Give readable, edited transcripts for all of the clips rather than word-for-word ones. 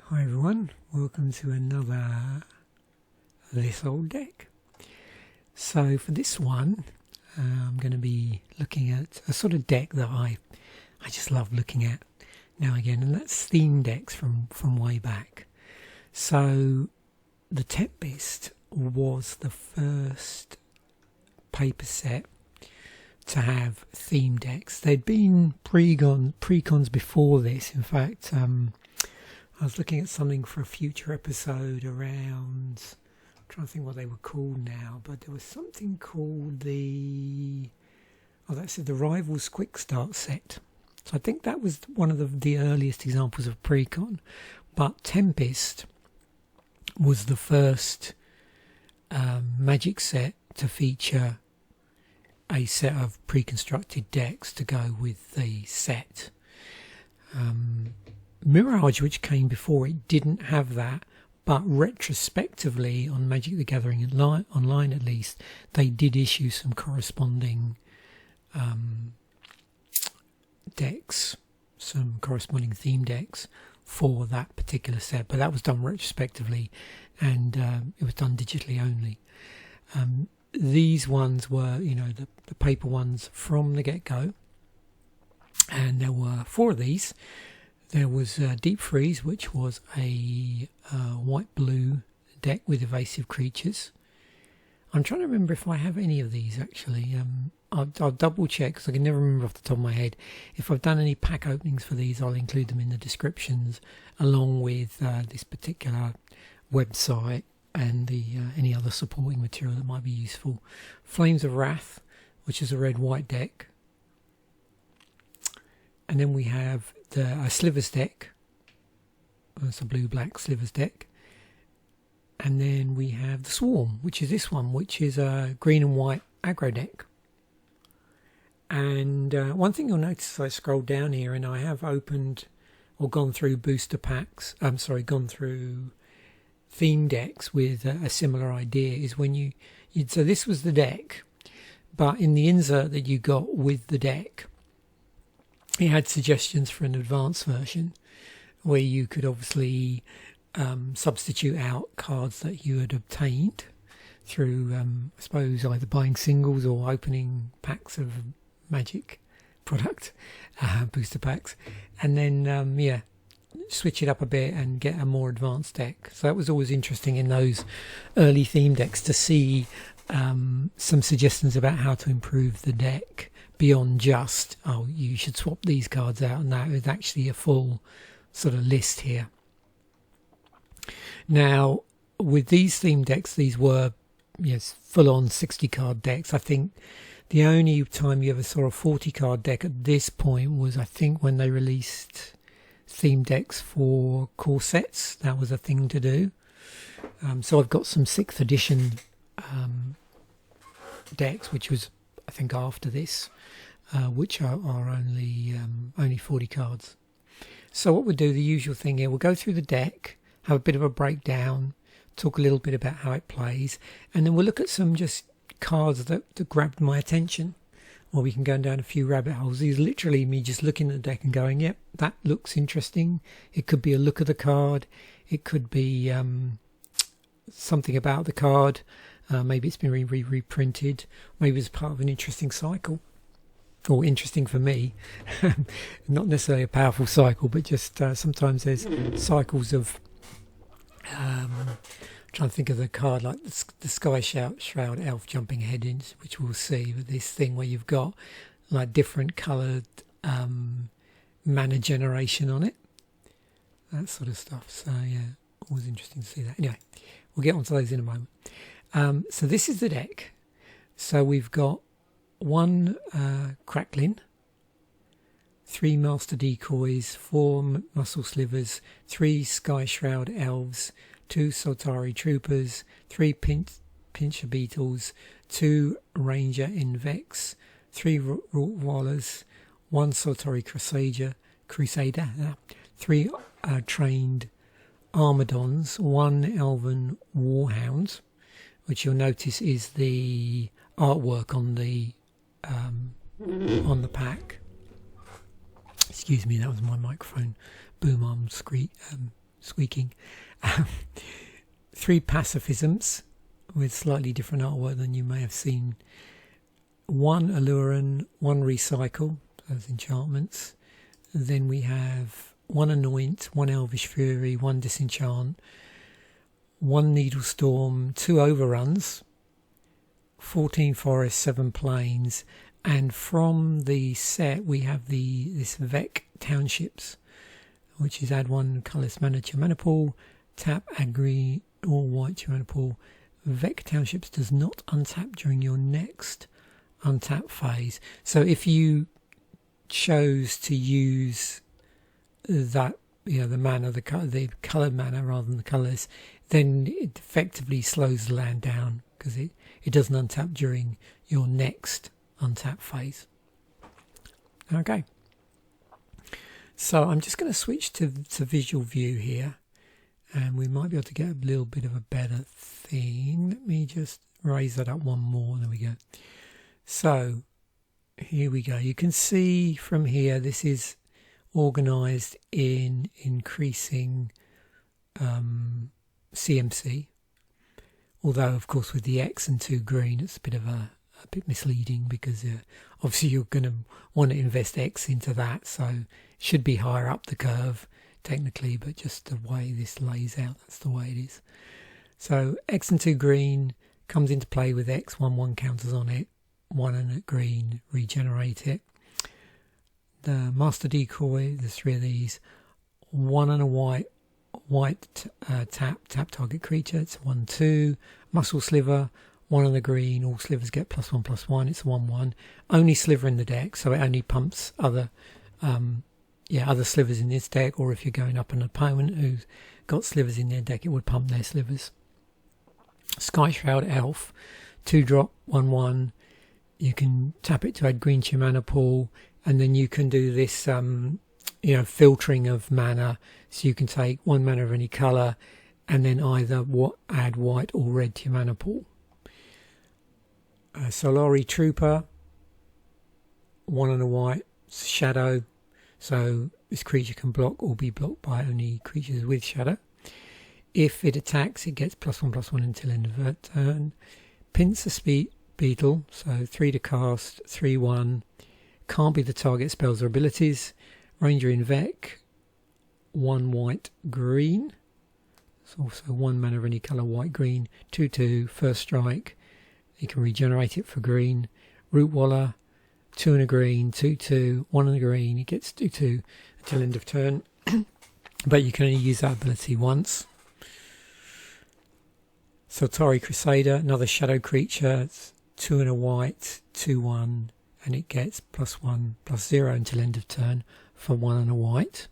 Hi everyone, welcome to another This Old Deck. So for this one, I'm going to be looking at a sort of deck that I just love looking at now again, and that's theme decks from way back. So the Tempest was the first paper set to have theme decks. There'd been precons before this. In fact, I was looking at something for a future episode around, I'm trying to think what they were called now, but there was something called the Rivals Quick Start set. So I think that was one of the earliest examples of precon. But Tempest was the first Magic set to feature a set of pre-constructed decks to go with the set. Mirage, which came before it, didn't have that, but retrospectively on Magic the Gathering online at least, they did issue some corresponding decks, some corresponding theme decks for that particular set, but that was done retrospectively, and it was done digitally only. These ones were, the paper ones from the get-go, and there were 4 of these. There was Deep Freeze, which was a white-blue deck with evasive creatures. I'm trying to remember if I have any of these, actually. I'll double check, because I can never remember off the top of my head. If I've done any pack openings for these, I'll include them in the descriptions, along with this particular website and any other supporting material that might be useful. Flames of Wrath, which is a red-white deck. And then we have a Slivers deck. That's a blue-black Slivers deck. And then we have the Swarm, which is this one, which is a green and white aggro deck. And one thing you'll notice as I scroll down here, and I have opened or gone through booster packs, gone through theme decks with a similar idea, is when so this was the deck, but in the insert that you got with the deck, it had suggestions for an advanced version where you could obviously substitute out cards that you had obtained through, I suppose, either buying singles or opening packs of Magic product, booster packs, and then, switch it up a bit and get a more advanced deck. So that was always interesting in those early theme decks to see some suggestions about how to improve the deck beyond just, you should swap these cards out, and that is actually a full sort of list here. Now, with these theme decks, these were full-on 60-card decks. I think the only time you ever saw a 40-card deck at this point was, I think, when they released theme decks for core sets. That was a thing to do. So I've got some 6th edition decks, which was, I think, after this, which are only 40 cards. So what we'll do, the usual thing here, we'll go through the deck, have a bit of a breakdown, talk a little bit about how it plays, and then we'll look at some just cards that grabbed my attention, or we can go down a few rabbit holes. These are literally me just looking at the deck and going, yep, that looks interesting. It could be a look at the card, it could be something about the card, maybe it's been reprinted, maybe it's part of an interesting cycle, or interesting for me, not necessarily a powerful cycle, but just sometimes there's cycles of trying to think of the card like the Sky Shroud Elf jumping ahead in, which we'll see with this thing where you've got like different coloured mana generation on it, that sort of stuff. So yeah, always interesting to see that. Anyway, we'll get onto those in a moment. So this is the deck. So we've got 1 Crackling, 3 Master Decoys, 4 Muscle Slivers, 3 Sky Shroud Elves, 2 Soltari Troopers, 3 Pincher Beetles, 2 Ranger Invex, 3 Rottweilers, 1 Soltari Crusader, 3 Trained Armadons, 1 Elven Warhound, which you'll notice is the artwork on the pack. Excuse me, that was my microphone boom arm squeaking. 3 pacifisms with slightly different artwork than you may have seen. 1 Alluran, 1 Recycle, those enchantments. Then we have 1 Anoint, 1 Elvish Fury, 1 Disenchant, 1 Needle Storm, 2 Overruns, 14 Forests, 7 Plains, and from the set we have this Vec Townships, which is add 1 colourless mana to your mana pool, tap, add green or white to your mana pool. Vec Townships does not untap during your next untap phase. So if you chose to use that, the mana, the coloured mana rather than the colours, then it effectively slows the land down because it doesn't untap during your next untap phase. Okay, so I'm just going to switch to visual view here, and we might be able to get a little bit of a better thing. Let me just raise that up one more. There we go. So here we go. You can see from here this is organised in increasing CMC, although of course with the X and 2 green it's a bit misleading because obviously you're going to want to invest X into that, so it should be higher up the curve technically, but just the way this lays out, that's the way it is. So X and 2 green comes into play with X, 1/1 counters on it, 1 and a green, regenerate it. The Master Decoy, there's 3 of these, 1 and a white tap target creature, it's 1/2. Muscle Sliver, 1 and a green, all slivers get +1/+1, it's a 1/1. Only sliver in the deck, so it only pumps other slivers in this deck, or if you're going up an opponent who's got slivers in their deck, it would pump their slivers. Sky Shroud Elf, 2-drop, 1/1. You can tap it to add green to your mana pool, and then you can do this filtering of mana, so you can take 1 mana of any colour and then either add white or red to your mana pool. Solari Trooper, 1 and a white, shadow, so this creature can block or be blocked by only creatures with shadow. If it attacks, it gets +1/+1 until end of turn. Pincer Beetle, so 3 to cast, 3/1, can't be the target spells or abilities. Ranger in Vec, 1 white green, it's also 1 mana of any colour, white green, 2/2, first strike, you can regenerate it for green. Root Waller, 2 and a green, 2/2, 1 and a green, it gets 2/2 until end of turn, but you can only use that ability once. Soltari Crusader, another shadow creature, it's 2 and a white, 2/1, and it gets +1/+0 until end of turn for 1 and a white.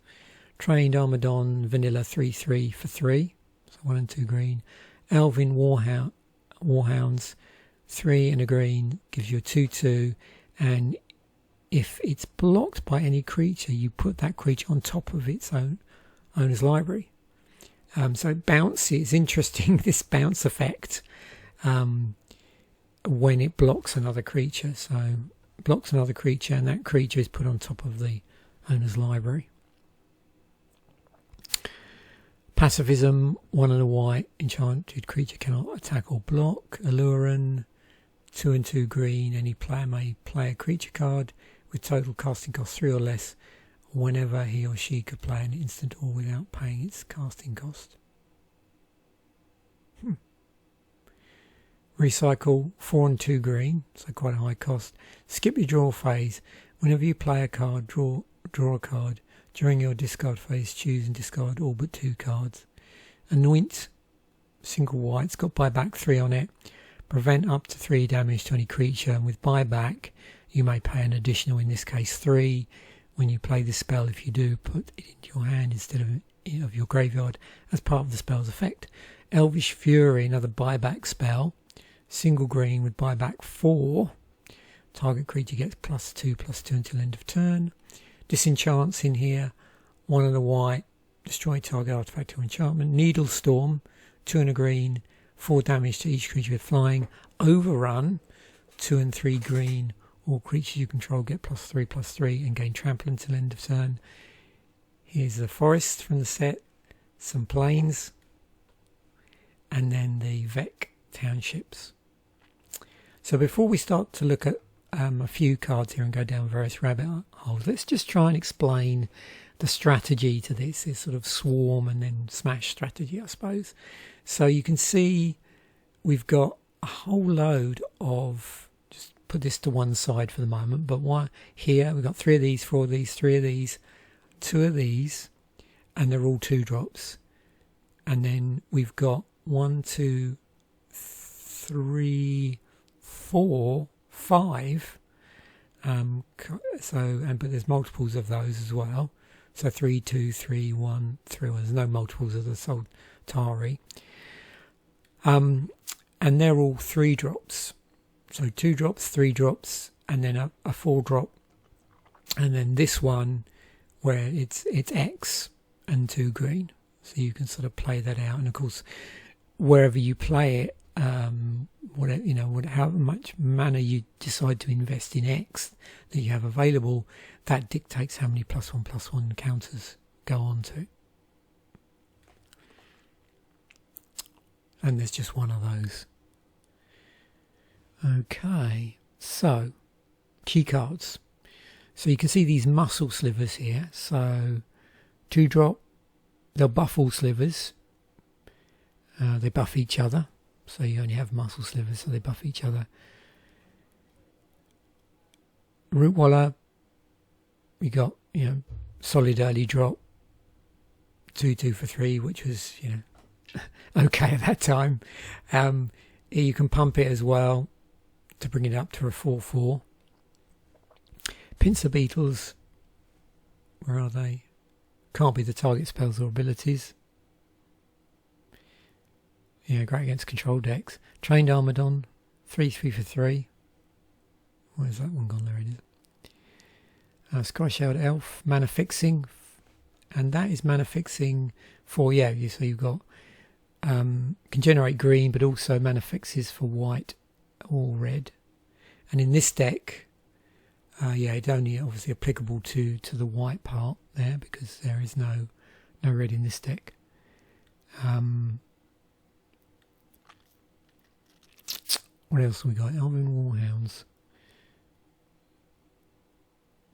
Trained Armadon Vanilla, 3/3 for 3, so 1 and 2 green. Elvin Warhounds, 3 and a green, gives you a 2/2, and if it's blocked by any creature, you put that creature on top of its owner's library. So it bounces. It's interesting, this bounce effect, when it blocks another creature. So it blocks another creature, and that creature is put on top of the owner's library. Pacifism, 1 and a white, enchanted creature cannot attack or block. Alluran, 2 and 2 green, any player may play a creature card with total casting cost 3 or less whenever he or she could play an instant or without paying its casting cost. Recycle, 4 and 2 green, so quite a high cost. Skip your draw phase. Whenever you play a card, draw a card. During your discard phase, choose and discard all but 2 cards. Anoint, single white, it's got buyback 3 on it. Prevent up to 3 damage to any creature, and with buyback you may pay an additional, in this case 3, when you play this spell. If you do, put it into your hand instead of your graveyard as part of the spell's effect. Elvish Fury, another buyback spell, single green with buyback 4. Target creature gets +2/+2 until end of turn. Disenchants in here, 1 and a white, destroy target artifact or enchantment. Needle Storm, 2 and a green, 4 damage to each creature with flying. Overrun, 2 and 3 green, all creatures you control get +3/+3 and gain trample until end of turn. Here's the forest from the set, some plains, and then the Vec townships. So before we start to look at a few cards here and go down various rabbit holes, let's just try and explain the strategy to this. It's sort of swarm and then smash strategy, I suppose. So you can see we've got a whole load of, just put this to one side for the moment, but one here we've got 3 of these, 4 of these, 3 of these, 2 of these, and they're all 2 drops. And then we've got 1, 2, 3, 4, 5. But there's multiples of those as well. So 3, 2, 3, 1, 3. Well, there's no multiples of the SlowTV. And they're all 3 drops. So 2 drops, 3 drops, and then a 4 drop. And then this one where it's X and 2 green. So you can sort of play that out. And of course, wherever you play it, how much mana you decide to invest in X that you have available, that dictates how many +1/+1 counters go on to. And there's just one of those. Okay, so key cards. So you can see these muscle slivers here. So 2 drop, they'll buff all slivers. They buff each other. So you only have muscle slivers, so they buff each other. Root Waller, we got, solid early drop. 2/2 for 3, which was, okay at that time. You can pump it as well to bring it up to a 4/4. Pincer Beetles, where are they? Can't be the target spells or abilities. Yeah, great against control decks. Trained Armadon, 3/3 for 3. Where's that one gone? There it is. Sky Shelled Elf, mana fixing, and that is mana fixing for, so you've got can generate green, but also mana fixes for white or red. And in this deck, it's only obviously applicable to the white part there, because there is no red in this deck. What else have we got? Elven Warhounds.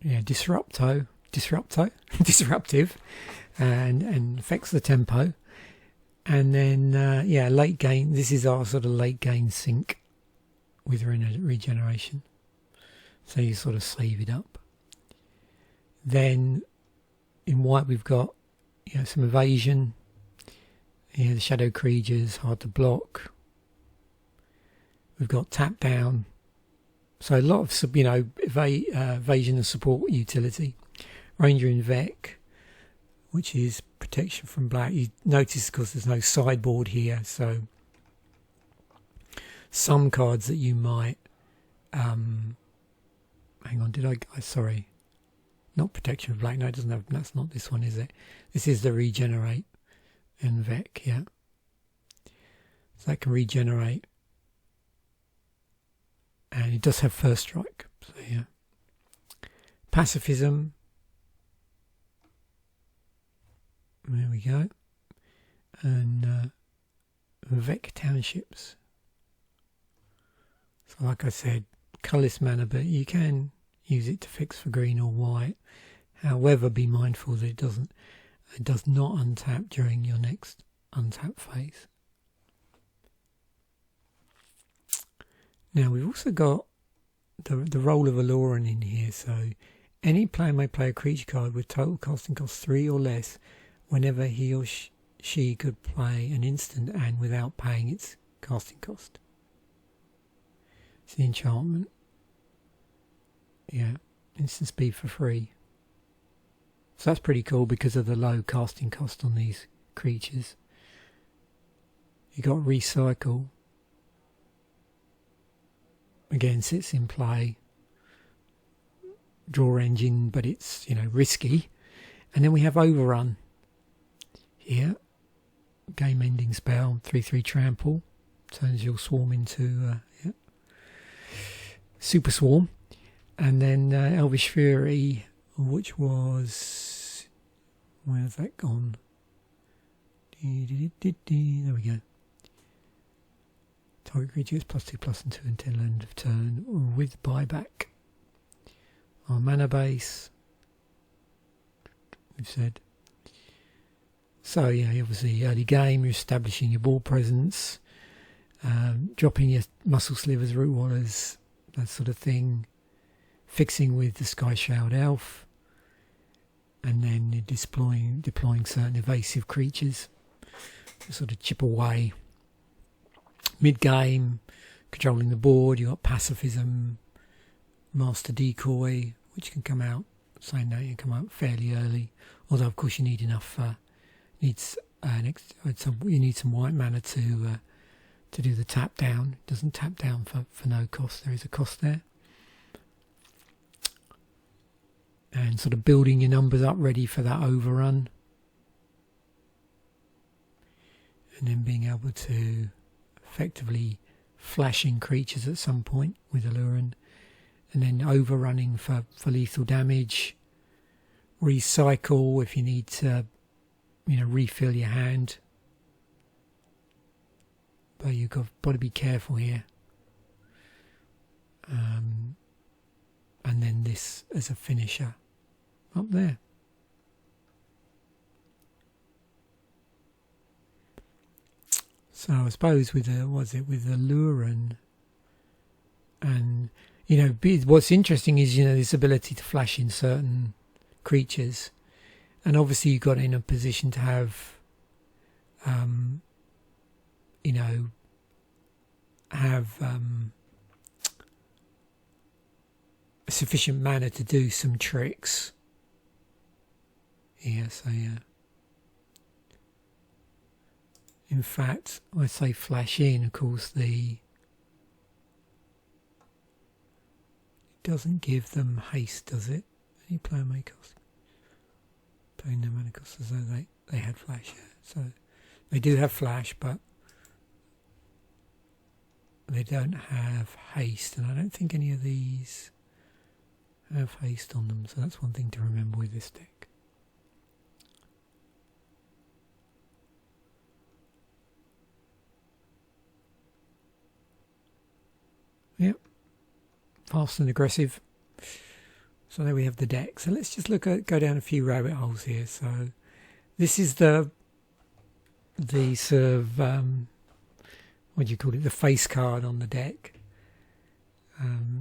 Yeah, disruptive, and affects the tempo. And then, late game. This is our sort of late game sync with regeneration. So you sort of save it up. Then in white we've got, some evasion. The shadow creatures, hard to block. We've got tap down. So a lot of, evasion and support utility. Ranger in Vec, which is protection from black. You notice, of course, there's no sideboard here. So some cards that you might, hang on, sorry. Not protection from black. No, it doesn't have, that's not this one, is it? This is the regenerate in Vec, yeah. So that can regenerate. And it does have first strike. So yeah. Pacifism. There we go. And Vec townships. So like I said, colourless mana, but you can use it to fix for green or white. However, be mindful that it does not untap during your next untap phase. Now we've also got the role of Aloran in here. So any player may play a creature card with total casting cost 3 or less whenever he or she could play an instant and without paying its casting cost. It's the enchantment. Yeah, instant speed for free. So that's pretty cool because of the low casting cost on these creatures. You got recycle. Again, sits in play. Draw engine, but it's, risky. And then we have overrun. Here. Game ending spell, 3/3 trample. Turns your swarm into super swarm. And then Elvish Fury, which was, where's that gone? There we go. Target creature is +2/+2 until end of turn with buyback. Our mana base, we've said. So yeah, obviously early game, you're establishing your ball presence, dropping your muscle slivers, root wallers, that sort of thing, fixing with the Sky Shroud Elf, and then you're deploying certain evasive creatures to sort of chip away. Mid-game, controlling the board, you've got Pacifism, Master Decoy, which can come out, saying that you can come out fairly early, although of course you need enough, you need some white mana to do the tap down. It doesn't tap down for no cost, there is a cost there. And sort of building your numbers up ready for that overrun. And then being able to effectively flashing creatures at some point with Allurin, and then overrunning for lethal damage. Recycle if you need to, refill your hand. But you've got to be careful here. And then this as a finisher up there. So I suppose with Allurin, and what's interesting is this ability to flash in certain creatures, and obviously you got in a position to have sufficient mana to do some tricks. Yeah, so yeah. In fact, I say flash in, of course it doesn't give them haste, does it? Any player may cost paying their mana cost as though they had flash, yeah. So they do have flash, but they don't have haste, and I don't think any of these have haste on them, so that's one thing to remember with this deck. Yep, fast and aggressive. So there we have the deck. So let's just go down a few rabbit holes here. So this is the sort of what do you call it? The face card on the deck.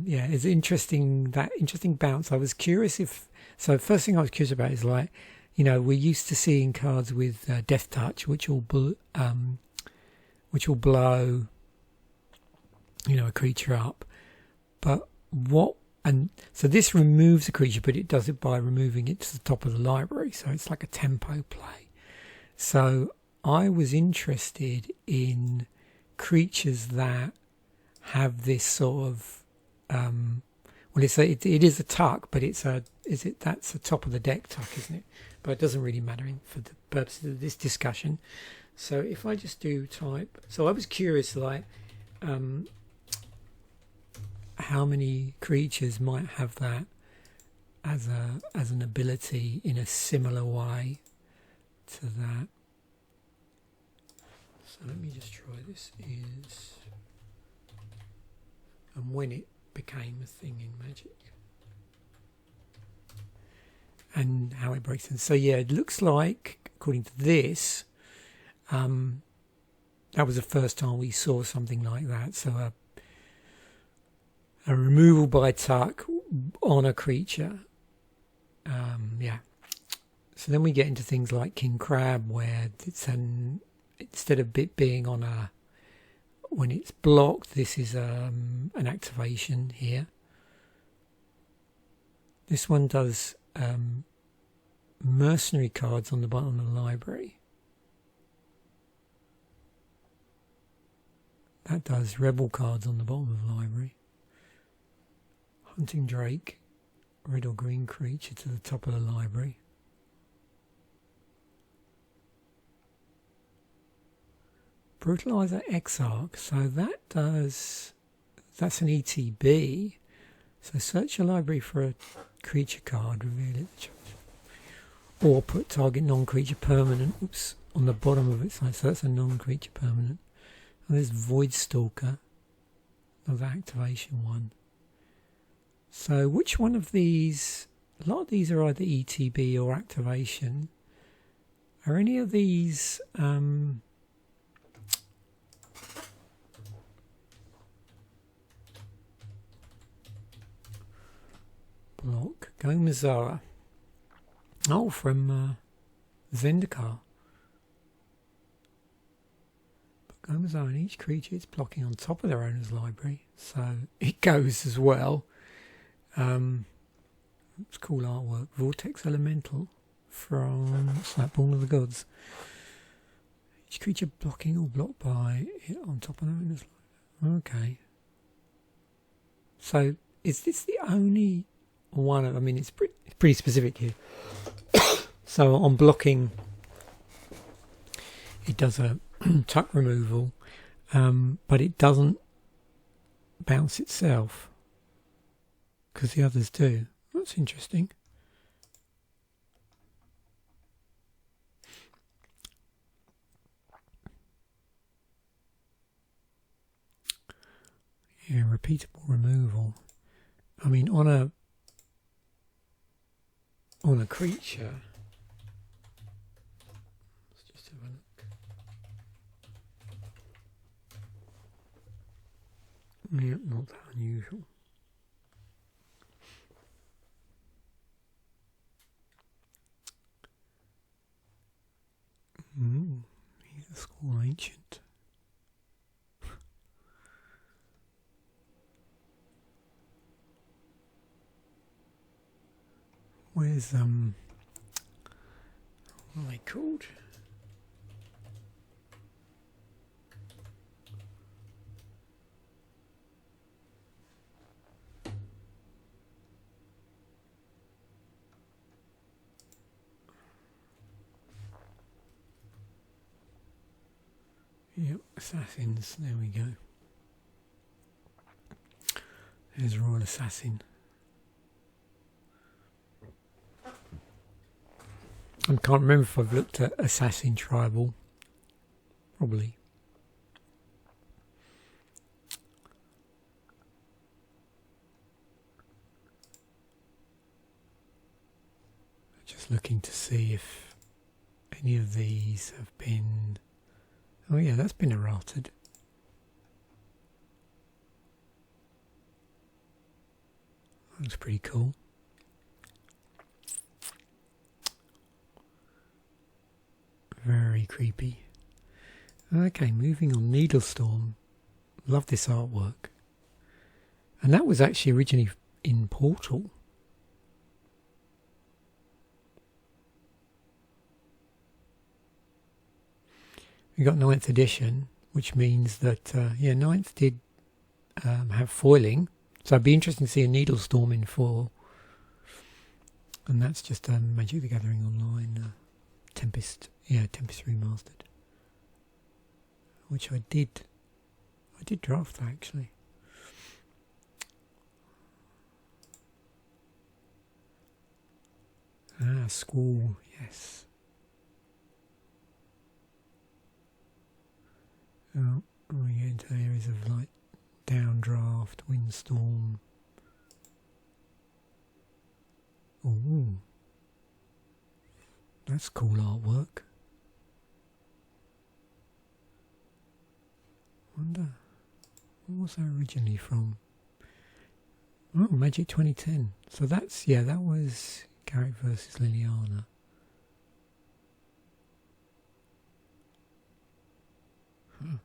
Yeah, it's interesting, that interesting bounce. I was curious first thing I was curious about is we're used to seeing cards with Death Touch, which will blow a creature up, so this removes a creature, but it does it by removing it to the top of the library, so it's like a tempo play. So I was interested in creatures that have this sort of it is a tuck, but that's the top of the deck tuck, isn't it? But it doesn't really matter for the purposes of this discussion. So if I just do type, so I was curious how many creatures might have that as an ability in a similar way to that. So let me just try this. And when it became a thing in Magic, and how it breaks in. So yeah, it looks like, according to this, that was the first time we saw something like that. So a removal by tuck on a creature. Yeah. So then we get into things like King Crab, where instead of it being on when it's blocked, this is an activation here. This one does mercenary cards on the bottom of the library. That does rebel cards on the bottom of the library. Hunting Drake, red or green creature to the top of the library. Brutalizer Exarch, so that's an ETB. So search your library for a creature card, reveal it, or put target non-creature permanent on the bottom of its side, so that's a non-creature permanent. And there's Void Stalker, another activation one. So which one of these, a lot of these are either ETB or activation. Are any of these block? Gomezara. Oh, from Zendikar. But Gomezara, and each creature it's blocking on top of their owner's library. So it goes as well. It's cool artwork. Vortex Elemental from Born of the Gods. Each creature blocking or blocked by it on top of their owner's library. Okay. So is this the only one? I mean, it's pretty specific here. So on blocking, it does a tuck removal, but it doesn't bounce itself because the others do. That's interesting. Yeah, repeatable removal. I mean, on a creature. Let's just have a look. Yeah, not that unusual. He's a school ancient. Where's what are they called? Yep, assassins. There we go. There's Royal Assassin. I can't remember if I've looked at Assassin Tribal. Probably. Just looking to see if any of these have been... Oh yeah, that's been errated. Looks pretty cool. Very creepy. Okay, moving on. Needlestorm. Love this artwork. And that was actually originally in Portal. We got 9th edition, which means that, yeah, 9th did have foiling. So it'd be interesting to see a Needlestorm in foil. And that's just Magic the Gathering Online. Tempest. Yeah, Tempest Remastered. Which I did draft actually. Squall, yes. Oh, we get into areas of like downdraft, windstorm. Oh, that's cool artwork. Wonder what was that originally from? Oh, Magic 2010. So that's, yeah, that was Garrett versus Liliana. Huh.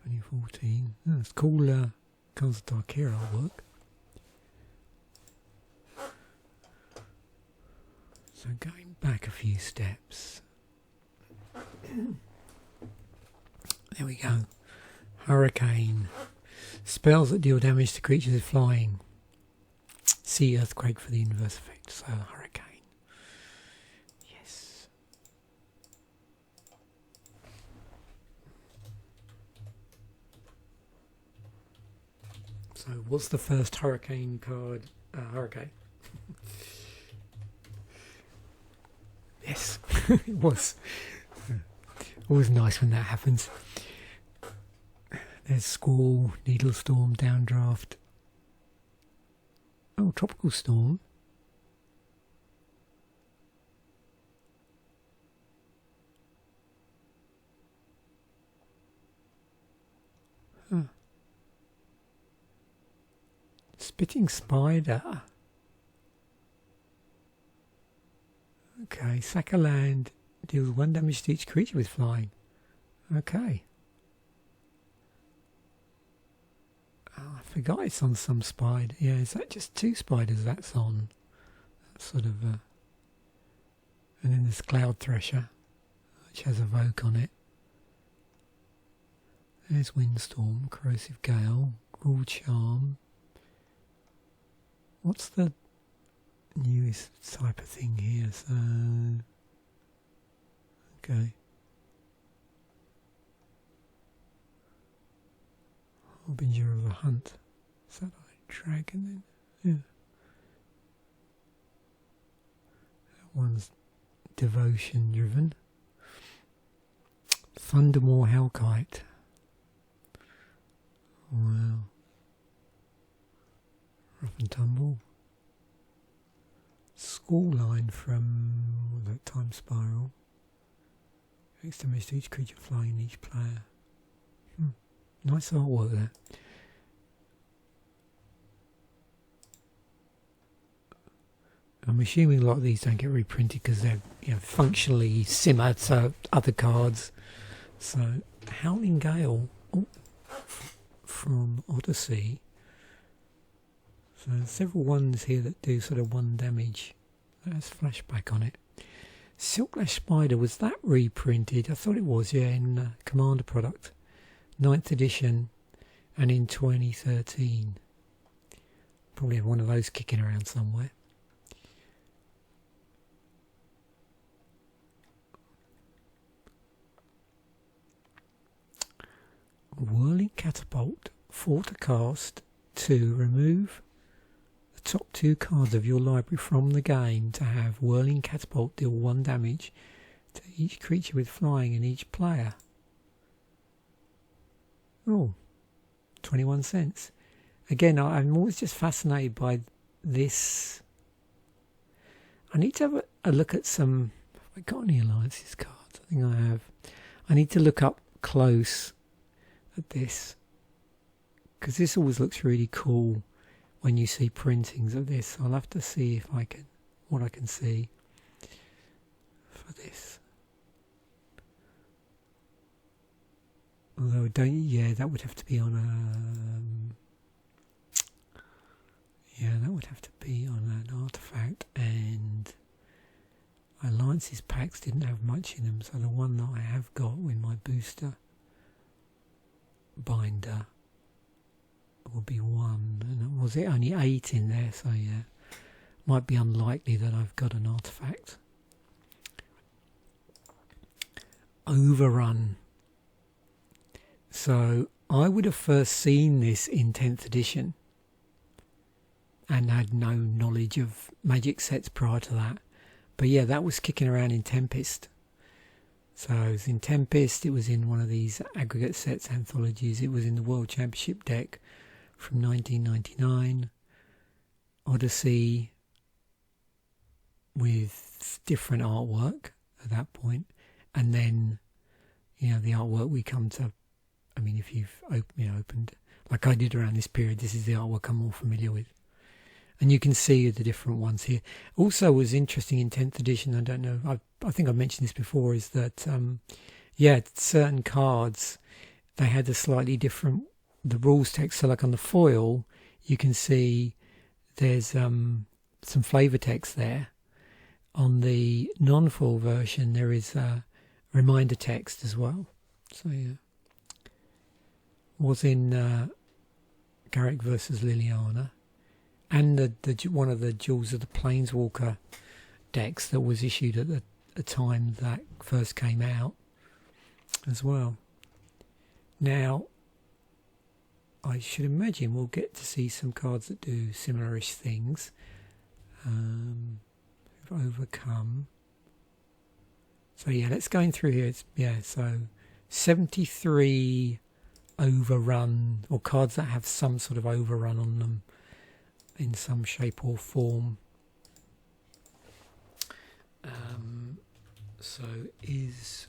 2014. Oh, that's cool. Cards of Darkira artwork. So going back a few steps. There we go. Hurricane. Spells that deal damage to creatures flying. Sea Earthquake for the inverse effect. So Hurricane. Yes. So what's the first Hurricane card? Hurricane. It was always nice when that happens. There's squall, needle storm, downdraft. Oh, tropical storm. Huh. Spitting spider. Okay, sack of land deals 1 damage to each creature with flying. Okay. Oh, I forgot it's on some spider. Yeah, is that just 2 spiders that's on? That's sort of and then there's Cloud Thresher, which has Evoke on it. There's Windstorm, Corrosive Gale, Cruel Charm. What's the newest type of thing here? So, okay. Harbinger of the Hunt. Is that a dragon then? Yeah. That one's devotion driven. Thundermore Hellkite. Wow. Rough and Tumble. School line from that Time Spiral. Extra damage to each creature flying each player. Nice artwork there. I'm assuming a lot of these don't get reprinted because they're functionally similar to other cards. So Howling Gale from Odyssey. So there's several ones here that do sort of 1 damage. There's flashback on it. Silklash Spider, was that reprinted? I thought it was, yeah, in Commander product. 9th edition and in 2013. Probably have one of those kicking around somewhere. Whirling Catapult, 4 to cast, 2, remove the top 2 cards of your library from the game to have Whirling Catapult deal 1 damage to each creature with flying and each player. Oh, 21 cents. Again, I'm always just fascinated by this. I need to have a look at some. Have I got any alliances cards? I think I have. I need to look up close at this because this always looks really cool when you see printings of this. I'll have to see if I can, what I can see for this. Although that would have to be on that would have to be on an artifact, and Alliances packs didn't have much in them, so the one that I have got with my booster binder will be 1, and was it only 8 in there, so yeah, might be unlikely that I've got an artifact. Overrun. So I would have first seen this in 10th edition and had no knowledge of Magic sets prior to that. But yeah, that was kicking around in Tempest. So it was in Tempest, it was in one of these aggregate sets, anthologies. It was in the World Championship deck from 1999. Odyssey with different artwork at that point. And then, the artwork we come to, I mean, if you've opened, like I did around this period, this is the artwork I'm more familiar with. And you can see the different ones here. Also was interesting in 10th edition, I don't know, I think I mentioned this before, is that, certain cards, they had a slightly different, the rules text. So like on the foil, you can see there's some flavour text there. On the non-foil version, there is reminder text as well. So yeah. Was in Garrick versus Liliana. And the one of the Jewels of the Planeswalker decks that was issued at the time that first came out as well. Now, I should imagine we'll get to see some cards that do similar-ish things. Overcome. So yeah, let's go in through here. So 73 overrun, or cards that have some sort of overrun on them in some shape or form. So is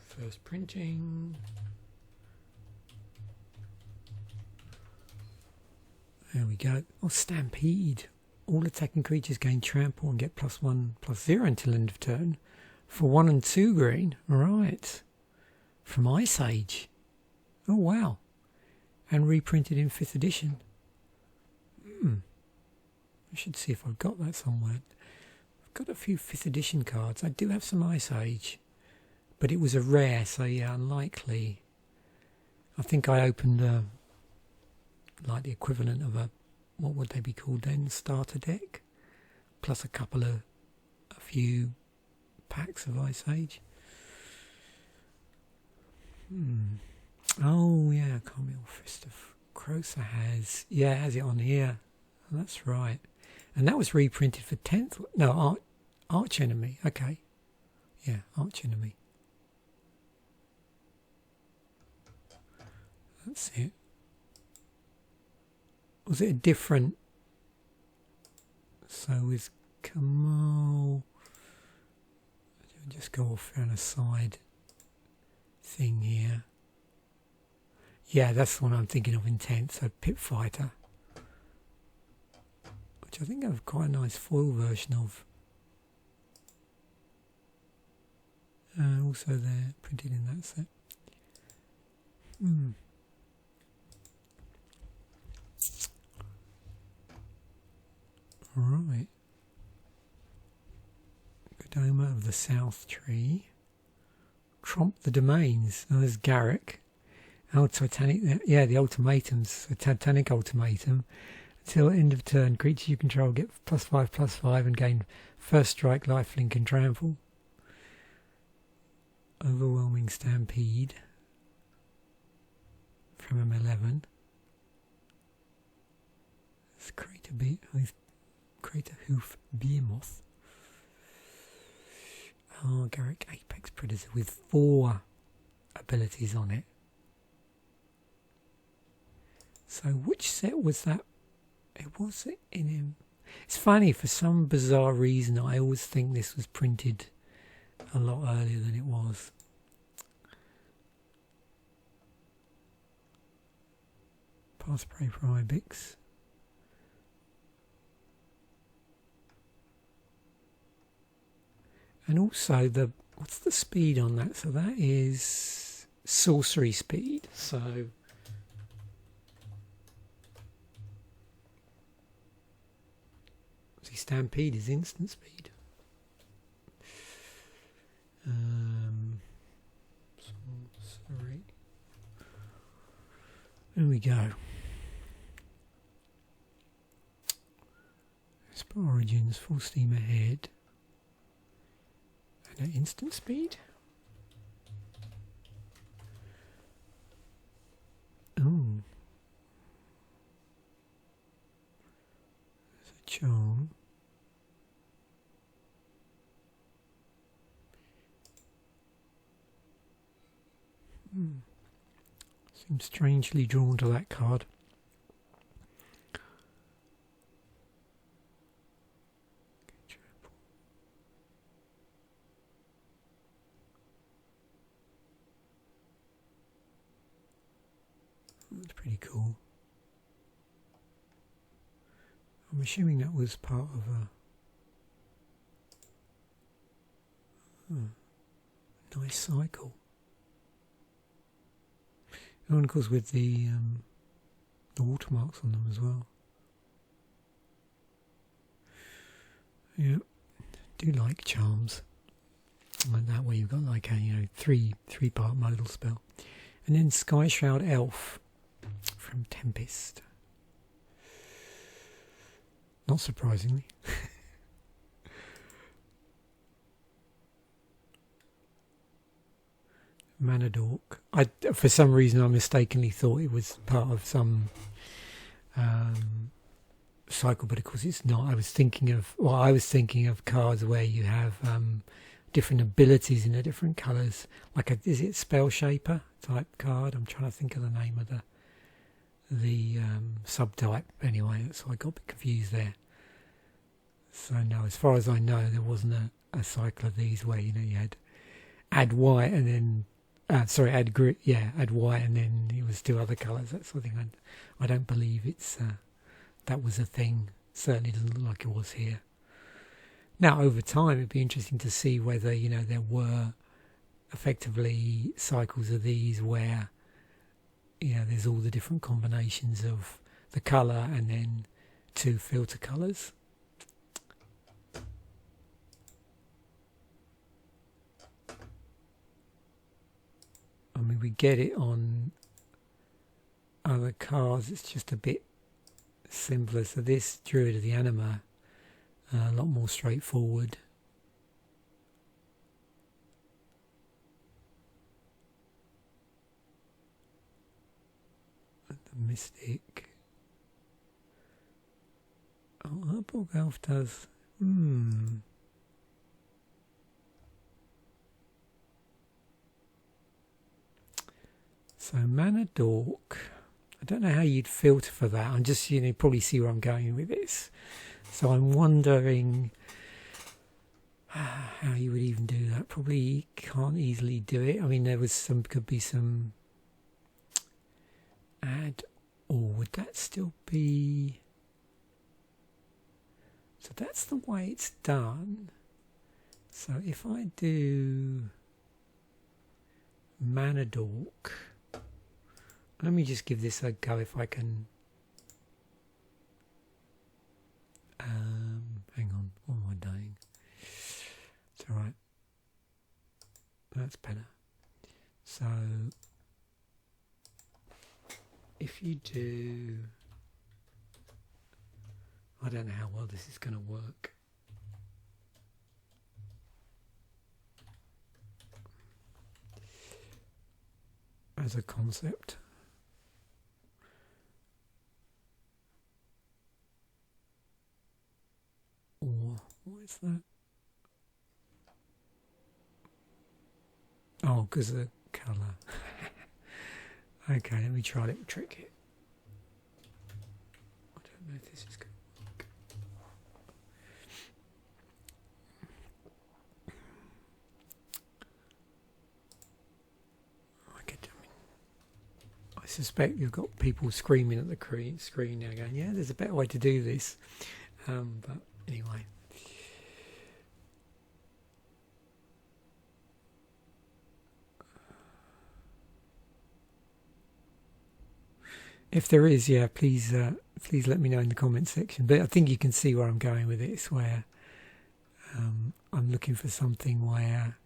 first printing. There we go. Oh, Stampede. All attacking creatures gain trample and get +1/+0 until end of turn. For 1 and 2 green. Right. From Ice Age. Oh, wow. And reprinted in 5th edition. I should see if I've got that somewhere. I've got a few 5th edition cards. I do have some Ice Age. But it was a rare, so yeah, unlikely. I think I opened like the equivalent of a, what would they be called then? Starter deck? Plus a few packs of Ice Age. Oh yeah, Carmel Fist of Crowther has it on here. Oh, that's right. And that was reprinted for 10th. No, Arch Enemy. Okay. Yeah, Arch Enemy. That's it. Was it a different? So with Kamal, just go off on a side thing here. Yeah, that's the one I'm thinking of. Intent. So Pit Fighter, which I think I have quite a nice foil version of. Also there, printed in that set. Right. Godoma of the South Tree. Tromp the Domains. Oh, there's Garrick. Oh, Titanic. Yeah, the ultimatums. The Titanic ultimatum. Until end of turn, creature you control get +5/+5 and gain first strike, lifelink, and trample. Overwhelming Stampede. From M11. Let's Crater Hoof Behemoth. Oh, Garrick Apex Predator with 4 abilities on it. So which set was that? It was in him. It's funny, for some bizarre reason I always think this was printed a lot earlier than it was. Pass Prey for Ibex. And also what's the speed on that? So that is sorcery speed. So see, Stampede is instant speed. Sorry. There we go. Spot Origins, full steam ahead. And at instant speed. Oh. There's a charm. Seems strangely drawn to that card. That's pretty cool. I'm assuming that was part of a nice cycle. Oh, and of course with the watermarks on them as well. Yeah, do like charms. And that way you've got like a three-part modal spell. And then Sky Shroud Elf from Tempest. Not surprisingly. Manadork. For some reason I mistakenly thought it was part of some cycle, but of course it's not. I was thinking of cards where you have different abilities in the different colours. Like is it Spell Shaper type card? I'm trying to think of the name of the subtype. Anyway, so I got a bit confused there. So no, as far as I know, there wasn't a cycle of these where, you know, you had add white and then add grit, add white and then it was two other colours, that sort of thing. I don't believe it's that was a thing. Certainly doesn't look like it was here. Now, over time, it'd be interesting to see whether, you know, there were effectively cycles of these where, you know, there's all the different combinations of the colour and then two filter colours. I mean, we get it on other cards, it's just a bit simpler. So this Druid of the Anima, a lot more straightforward. And the Mystic. Oh, Herbal Elf does. So Mana Dork. I don't know how you'd filter for that. I'm just, you know, probably see where I'm going with this. So I'm wondering how you would even do that. Probably can't easily do it. I mean, there was some, could be some add, or would that still be? So that's the way it's done. So if I do Mana Dork, let me just give this a go if I can. Hang on, what am I doing? It's alright. That's better. So, if you do, I don't know how well this is going to work. As a concept. Or, what is that? Oh, because of the colour. Okay, let me try a little trick here. I don't know if this is going to work. I suspect you've got people screaming at the screen now going, yeah, there's a better way to do this. But anyway. If there is, yeah, please let me know in the comments section. But I think you can see where I'm going with this, where I'm looking for something where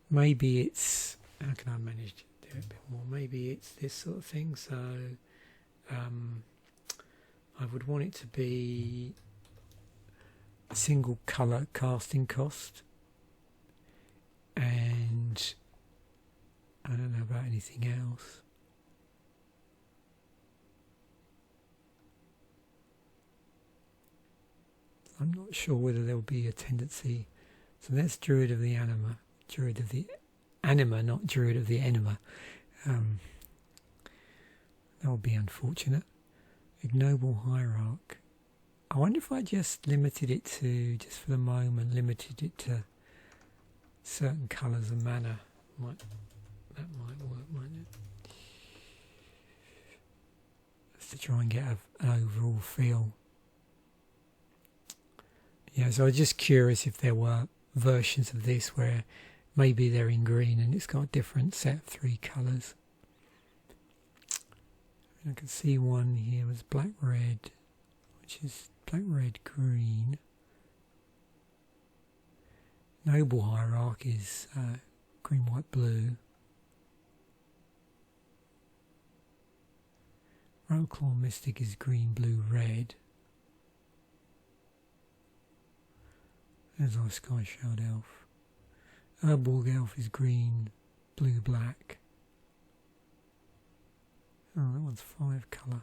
maybe it's, how can I manage to do it a bit more? Maybe it's this sort of thing. So I would want it to be a single colour casting cost, and I don't know about anything else. I'm not sure whether there'll be a tendency. So that's Druid of the Anima. Druid of the Anima, not Druid of the Enema. That would be unfortunate. Ignoble Hierarch. I wonder if I just limited it to, just for the moment, limited it to certain colours of mana. That might work, mightn't it? Just to try and get an overall feel. Yeah, so I was just curious if there were versions of this where maybe they're in green and it's got a different set of 3 colours. I can see one here was black red, which is black red green. Noble Hierarch is green white blue. Roadclaw Mystic is green blue red. There's our Sky Shroud Elf. Herbal Elf is green, blue, black. Oh, that one's 5 colour.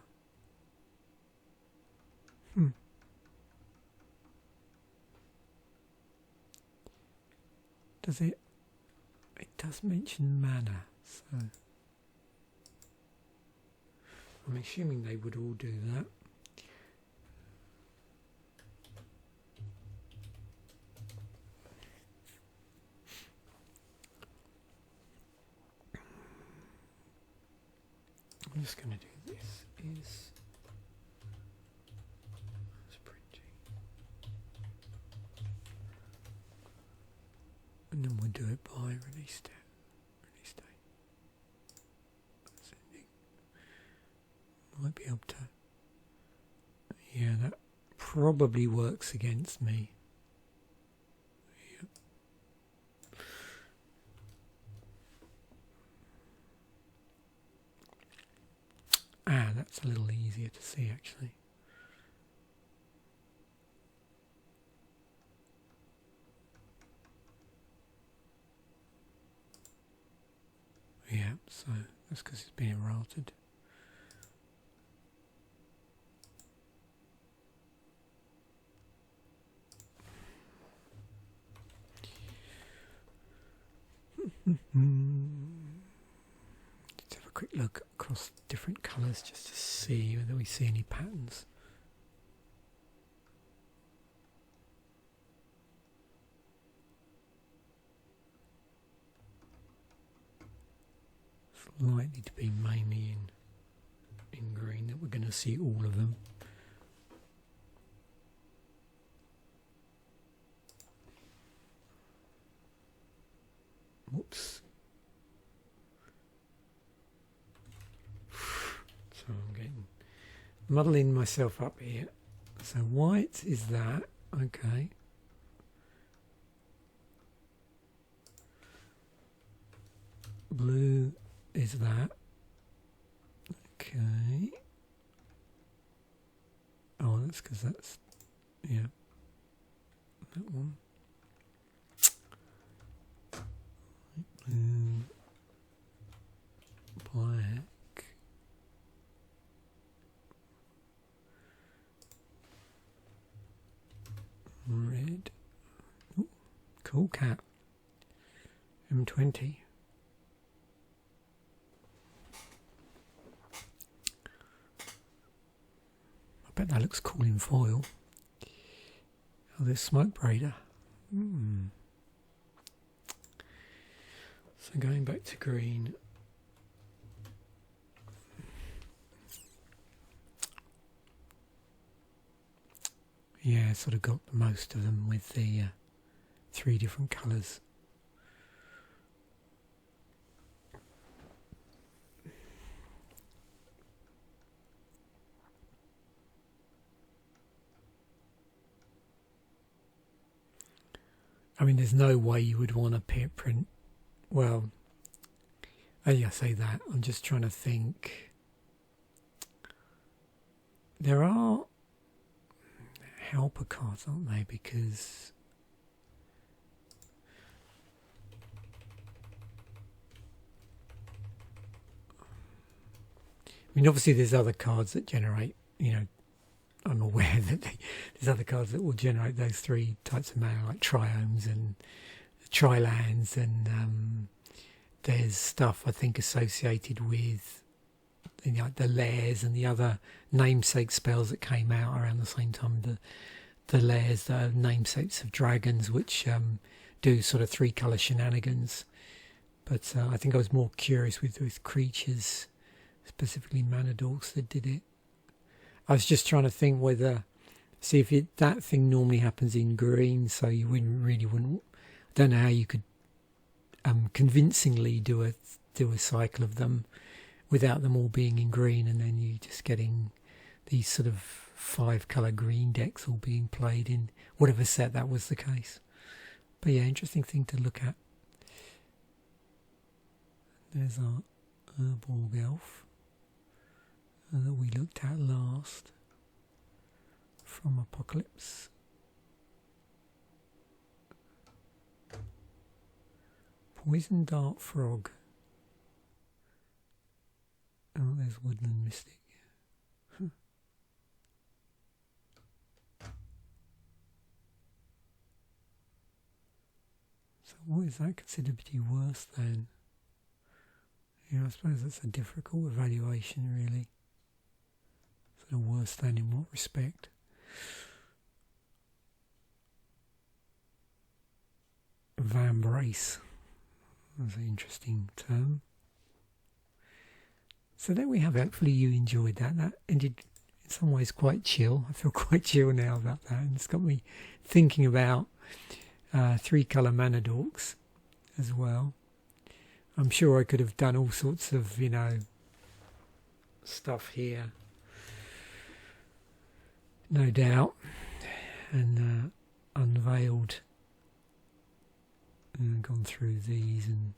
Does it? It does mention mana, so I'm assuming they would all do that. I'm just going to do this is printing, and then we'll do it by release date. Sending. Might be able to. Yeah, that probably works against me. Ah, that's a little easier to see actually. Yeah, so that's because it's been errated. Let's have a quick look across different colours just to see whether we see any patterns. It's likely to be mainly in green that we're going to see all of them. Whoops. So I'm getting muddling myself up here. So white is that, okay. Blue is that, okay. Oh, that's because that's, yeah, that one. Blue, black, red. Ooh, cool cat. M20. I bet that looks cool in foil. Oh, there's smoke braider. So going back to green. Yeah, sort of got most of them with the 3 different colours. I mean, there's no way you would want a pit print. Well, I say that. I'm just trying to think. There are helper cards, aren't they? Because I mean, obviously there's other cards that generate, you know, I'm aware that there's other cards that will generate those 3 types of mana, like triomes and trilands, and there's stuff I think associated with, you know, the lairs and the other namesake spells that came out around the same time. The lairs that are namesakes of dragons, which do sort of 3 colour shenanigans. But I think I was more curious with creatures, specifically mana dorks that did it. I was just trying to think whether, see if that thing normally happens in green, so you wouldn't. I don't know how you could convincingly do a cycle of them without them all being in green, and then you just getting these sort of 5 colour green decks all being played in whatever set that was the case. But yeah, interesting thing to look at. There's our Urborg elf that we looked at last from Apocalypse. Poison Dart Frog. Oh, there's Woodland Mystic. So What is that considered to be worse than? I suppose that's a difficult evaluation, really. Sort of worse than in what respect? Vambrace. That's an interesting term. So there we have it. Hopefully you enjoyed that. That ended in some ways quite chill. I feel quite chill now about that. And it's got me thinking about 3-colour Manadorks as well. I'm sure I could have done all sorts of, stuff here. No doubt. And unveiled and gone through these and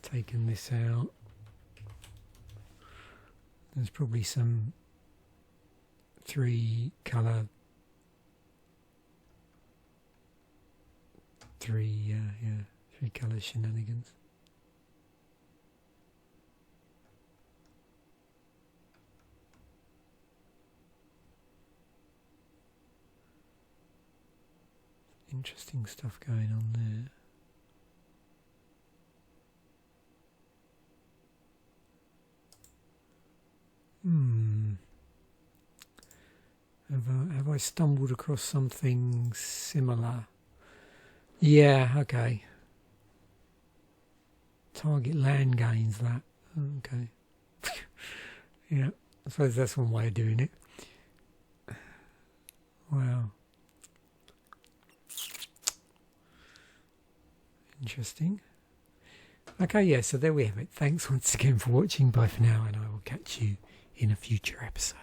taken this out. There's probably some 3-colour, three-colour shenanigans. Interesting stuff going on there. Have I stumbled across something similar? Yeah, okay. Target land gains, that. Okay. Yeah, I suppose that's one way of doing it. Wow. Interesting. Okay, yeah, so there we have it. Thanks once again for watching. Bye for now, and I will catch you in a future episode.